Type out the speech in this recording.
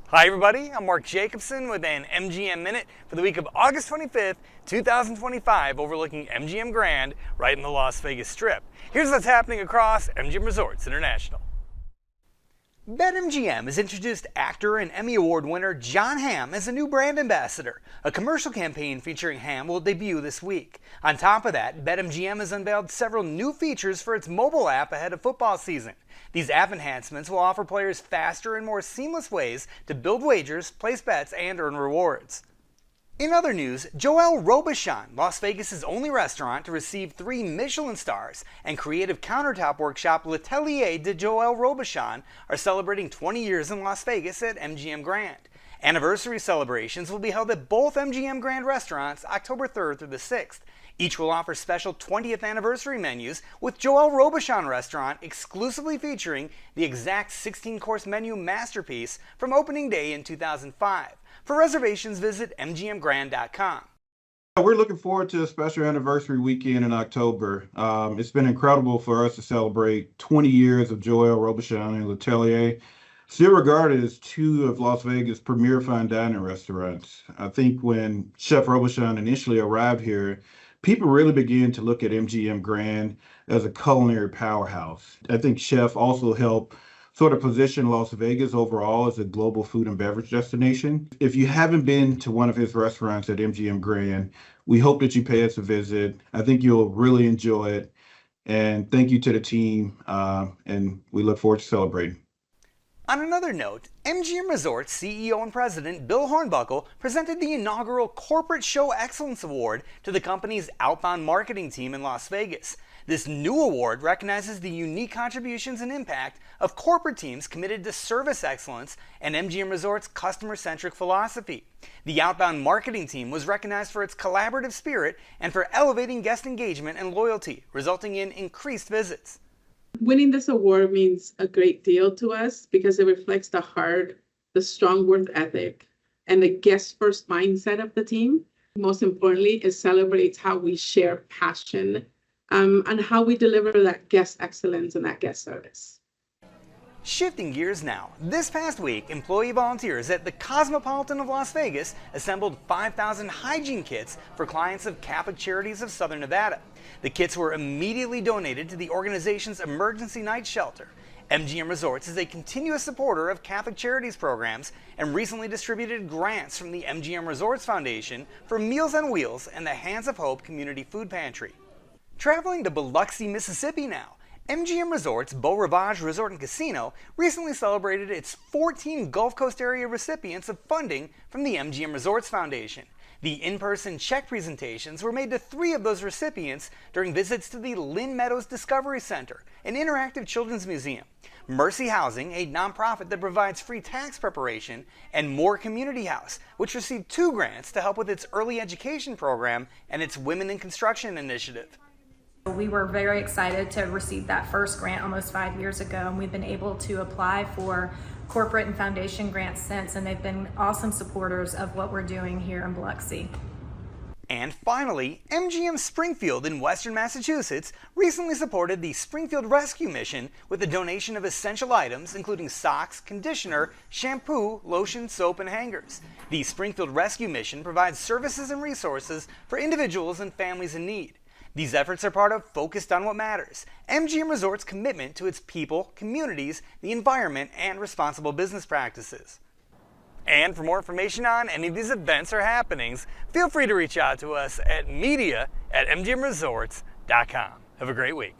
Hi everybody, I'm Mark Jacobson with an MGM Minute for the week of August 25th, 2025, overlooking MGM Grand right in the Las Vegas Strip. Here's what's happening across MGM Resorts International. BetMGM has introduced actor and Emmy Award winner Jon Hamm as a new brand ambassador. A commercial campaign featuring Hamm will debut this week. On top of that, BetMGM has unveiled several new features for its mobile app ahead of football season. These app enhancements will offer players faster and more seamless ways to build wagers, place bets, and earn rewards. In other news, Joël Robuchon, Las Vegas' only restaurant to receive 3 Michelin stars, and creative countertop workshop L'Atelier de Joël Robuchon are celebrating 20 years in Las Vegas at MGM Grand. Anniversary celebrations will be held at both MGM Grand restaurants October 3rd through the 6th. Each will offer special 20th anniversary menus, with Joël Robuchon restaurant exclusively featuring the exact 16-course menu masterpiece from opening day in 2005. For reservations, visit mgmgrand.com. We're looking forward to a special anniversary weekend in October. It's been incredible for us to celebrate 20 years of Joël Robuchon and L'Atelier, still regarded as 2 of Las Vegas' premier fine dining restaurants. I think when Chef Robishan initially arrived here, people really began to look at MGM Grand as a culinary powerhouse. I think Chef also helped sort of position Las Vegas overall as a global food and beverage destination. If you haven't been to one of his restaurants at MGM Grand, we hope that you pay us a visit. I think you'll really enjoy it. And thank you to the team, and we look forward to celebrating. On another note, MGM Resorts CEO and President Bill Hornbuckle presented the inaugural Corporate Show Excellence Award to the company's outbound marketing team in Las Vegas. This new award recognizes the unique contributions and impact of corporate teams committed to service excellence and MGM Resorts' customer-centric philosophy. The outbound marketing team was recognized for its collaborative spirit and for elevating guest engagement and loyalty, resulting in increased visits. Winning this award means a great deal to us because it reflects the heart, the strong work ethic, and the guest-first mindset of the team. Most importantly, it celebrates how we share passion and how we deliver that guest excellence and that guest service. Shifting gears now, this past week, employee volunteers at the Cosmopolitan of Las Vegas assembled 5,000 hygiene kits for clients of Catholic Charities of Southern Nevada. The kits were immediately donated to the organization's emergency night shelter. MGM Resorts is a continuous supporter of Catholic Charities programs and recently distributed grants from the MGM Resorts Foundation for Meals on Wheels and the Hands of Hope Community Food Pantry. Traveling to Biloxi, Mississippi now, MGM Resorts Beau Rivage Resort and Casino recently celebrated its 14 Gulf Coast area recipients of funding from the MGM Resorts Foundation. The in-person check presentations were made to 3 of those recipients during visits to the Lynn Meadows Discovery Center, an interactive children's museum, Mercy Housing, a nonprofit that provides free tax preparation, and More Community House, which received 2 grants to help with its early education program and its Women in Construction initiative. We were very excited to receive that first grant almost 5 years ago, and we've been able to apply for corporate and foundation grants since, and they've been awesome supporters of what we're doing here in Biloxi. And finally, MGM Springfield in Western Massachusetts recently supported the Springfield Rescue Mission with a donation of essential items including socks, conditioner, shampoo, lotion, soap, and hangers. The Springfield Rescue Mission provides services and resources for individuals and families in need. These efforts are part of Focused on What Matters, MGM Resorts' commitment to its people, communities, the environment, and responsible business practices. And for more information on any of these events or happenings, feel free to reach out to us at media@mgmresorts.com. Have a great week.